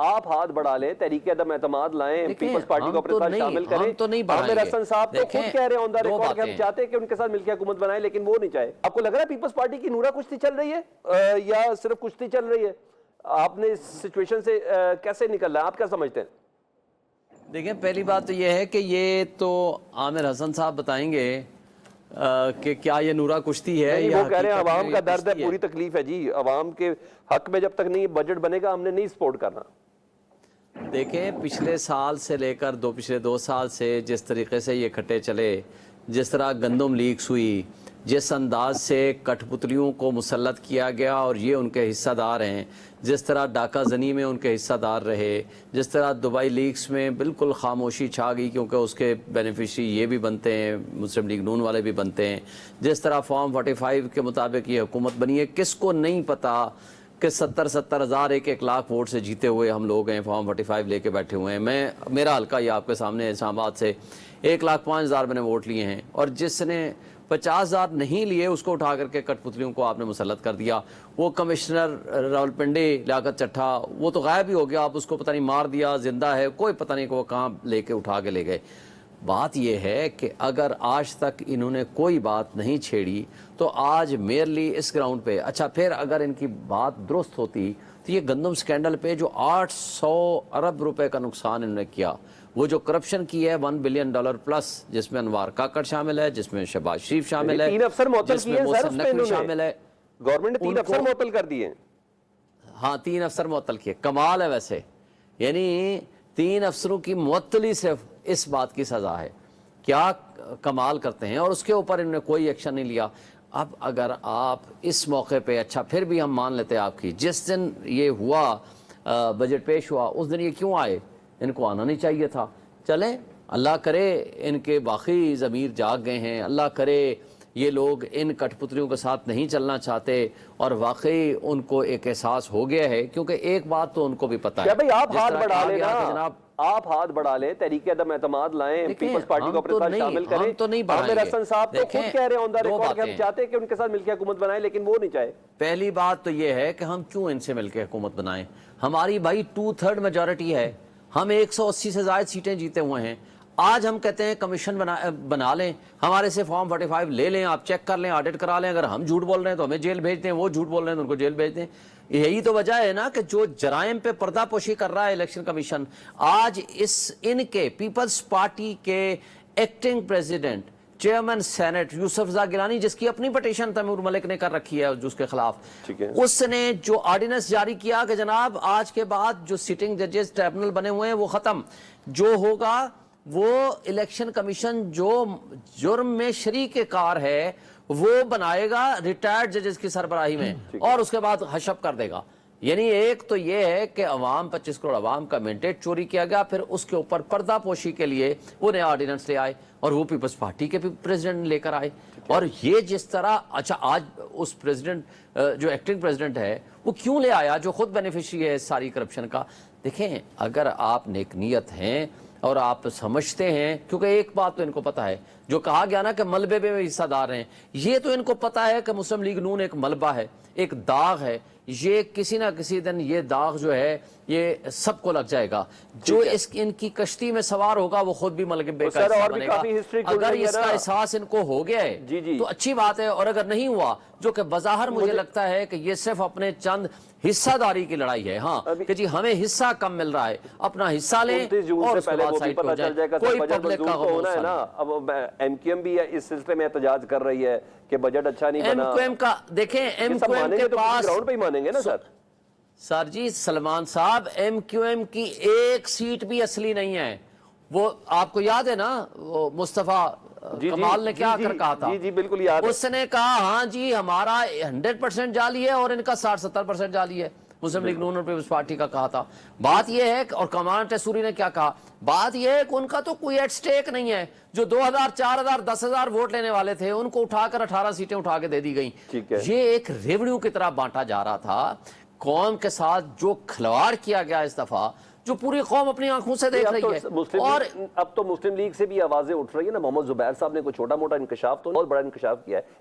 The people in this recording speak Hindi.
आप हाथ बढ़ा लें, तहरीक अदम एतमाद लाएं, पीपल्स पार्टी को अपने साथ शामिल करें। तो नहीं आमिर हसन साहब तो खुद कह रहे हैं ऑन द रिकॉर्ड कि हम चाहते हैं कि उनके साथ मिलकर हुकूमत बनाए, लेकिन वो नहीं चाहे। आपको लग रहा है पीपल्स पार्टी की नूरा कुश्ती चल रही है या सिर्फ कुश्ती चल रही है? आपने इस सिचुएशन से कैसे निकलना है, आप क्या समझते हैं? देखिए, पहली बात तो ये है कि ये तो आमिर हसन साहब बताएंगे कि क्या ये नूरा कुश्ती है या वो कह रहे हैं अवाम का दर्द है, पूरी तकलीफ है जी, अवाम के हक में जब तक नहीं बजट बनेगा हमने नहीं सपोर्ट करना। देखें, पिछले साल से लेकर पिछले 2 साल से जिस तरीके से ये इकट्ठे चले, जिस तरह गंदम लीक्स हुई, जिस अंदाज से कठपुतलियों को मुसल्लत किया गया और ये उनके हिस्सादार हैं, जिस तरह डाका जनी में उनके हिस्सादार रहे, जिस तरह दुबई लीक्स में बिल्कुल खामोशी छा गई क्योंकि उसके बेनिफिशरी ये भी बनते हैं, मुस्लिम लीग नून वाले भी बनते हैं, जिस तरह फॉर्म 45 के मुताबिक ये हुकूमत बनी है। किसको नहीं पता कि 70 हज़ार 1 लाख वोट से जीते हुए हम लोग हैं, फॉर्म 45 लेके बैठे हुए हैं। मेरा हल्का ये आपके सामने है, इस्लामाबाद से 1,05,000 मैंने वोट लिए हैं, और जिसने 50,000 नहीं लिए उसको उठा करके कठपुतलियों को आपने मुसल्लत कर दिया। वो कमिश्नर रावलपिंडी लियाकत चट्ठा, वो तो गायब ही हो गया, आप उसको पता नहीं मार दिया, जिंदा है, कोई पता नहीं कि वो कहाँ लेके उठा के ले गए। बात यह है कि अगर आज तक इन्होंने कोई बात नहीं छेड़ी तो आज मेयरली इस ग्राउंड पे, अच्छा फिर अगर इनकी बात दुरुस्त होती तो ये गंदम स्कैंडल पे जो 800 अरब रुपए का नुकसान इन्होंने किया, वो जो करप्शन की है $1 बिलियन प्लस, जिसमें अनवार काकड़ शामिल है, जिसमें शहबाज शरीफ शामिल है, 3 अफसर मुअत्तल किए हैं सर, उसमें शामिल है, गवर्नमेंट ने 3 अफसर मुअत्तल कर दिए। हाँ, 3 अफसर मुअत्तल किए। कमाल है वैसे, यानी 3 अफसरों की मुअत्तली सिर्फ इस बात की सजा है, क्या कमाल करते हैं, और उसके ऊपर इन्होंने कोई एक्शन नहीं लिया। अब अगर आप इस मौके पे, अच्छा फिर भी हम मान लेते हैं आपकी, जिस दिन ये हुआ बजट पेश हुआ उस दिन ये क्यों आए, इनको आना नहीं चाहिए था। चलें, अल्लाह करे इनके बाकी ज़मीर जाग गए हैं, अल्लाह करे ये लोग इन कठपुतलियों के साथ नहीं चलना चाहते और वाकई उनको एक एहसास हो गया है, क्योंकि एक बात तो उनको भी पता है। भाई आप हाथ बढ़ा लें जनाब, आप हाथ बढ़ा लें, तहरीक अदम एतमाद लाएं, पीपल्स पार्टी को अपने साथ शामिल करें। तो नहीं आमिर हसन साहब तो खुद कह रहे हैं ऑन द रिकॉर्ड कि हम चाहते हैं कि उनके साथ मिलकर हुकूमत बनाए, लेकिन वो नहीं चाहे। पहली बात तो ये है कि हम क्यों इनसे मिलकर हुकूमत बनाएं, हमारी भाई 2/3 मेजॉरिटी है, हम 180 से ज्यादा सीटें जीते हुए हैं। आज हम कहते हैं कमीशन बना लें, हमारे से फॉर्म 45 ले लें, आप चेक कर लें, ऑडिट करा लें, अगर हम झूठ बोल रहे हैं तो हमें जेल भेज दें, वो झूठ बोल रहे हैं तो उनको जेल भेज दें। यही तो वजह है ना कि जो जराइम पे पर्दापोशी कर रहा है इलेक्शन कमीशन। आज इनके पीपल्स पार्टी के acting president, chairman senate Yusuf Raza Gilani, जिसकी अपनी पटिशन तैमूर मलिक ने कर रखी है उसके खिलाफ, उसने जो ऑर्डिनेंस जारी किया कि जनाब आज के बाद जो सिटिंग जजेस ट्रिब्यूनल बने हुए हैं वो खत्म, जो होगा वो इलेक्शन कमीशन जो जुर्म में शरीक कार है वो बनाएगा रिटायर्ड जजेस की सरबराही में, और उसके बाद हशप कर देगा। यानी एक तो ये है कि अवाम 25 करोड़ अवाम का मैंडेट चोरी किया गया, फिर उसके ऊपर पर्दापोशी के लिए वो नया ऑर्डिनेंस ले आए और वो पीपल्स पार्टी के भी प्रेसिडेंट लेकर आए। और ये जिस तरह, अच्छा आज उस प्रेसिडेंट जो एक्टिंग प्रेसिडेंट है वो क्यों ले आया, जो खुद बेनिफिशियरी है सारी करप्शन का। देखें, अगर आप नेक नीयत हैं और आप समझते हैं, क्योंकि एक बात तो इनको पता है, जो कहा गया ना कि मलबे में हिस्सादार हैं, ये तो इनको पता है कि मुस्लिम लीग नून एक मलबा है, एक दाग है, ये किसी ना किसी दिन ये दाग जो है ये सबको लग जाएगा। जो इनकी कश्ती में सवार होगा वो खुद भी मलबे का हिस्सा बनेगा। अगर इसका एहसास इनको हो गया है तो अच्छी बात है, और अगर नहीं हुआ, जो कि बज़ाहिर मुझे लगता है कि ये सिर्फ अपने चंद हिस्सादारी की लड़ाई है, हाँ कि जी हमें हिस्सा कम मिल रहा है, अपना हिस्सा लें और उसके बाद साइड हो जाए, कोई पब्लिक का होना है ना। अब एमक्यूएम भी इस सिलसिले में एहतजाज कर रही है कि बजट अच्छा नहीं बना। एमक्यूएम का देखें, एमक्यूएम के पास ग्राउंड पे ही मानेंगे ना सर जी, सलमान साहब, एमक्यूएम की एक सीट भी असली नहीं है। वो आपको याद है ना, वो मुस्तफा कमाल ने क्या कर कहा था? जी बिल्कुल याद है। उसने कहा हाँ जी हमारा 100% जाली है और इनका 60-70% जाली है। मुस्लिम लीग नून और पीपल्स पार्टी का कहा था। बात यह है, और कमाल टेसूरी ने क्या कहा, बात यह है कि उनका तो कोई एट स्टेक नहीं है। जो 2000, 4000, 10,000 वोट लेने वाले थे उनको उठाकर 18 सीटें उठा के दे दी गई। ये एक रेवन्यू की तरह बांटा जा रहा था। कौम के साथ जो खिलवाड़ किया गया इस दफा, जो पूरी कौम अपनी आंखों से देख रही है। और अब तो मुस्लिम लीग से भी आवाजें उठ रही है ना। मोहम्मद जुबैर साहब ने कोई छोटा मोटा इंकशाफ तो बहुत बड़ा इंकशाफ किया है,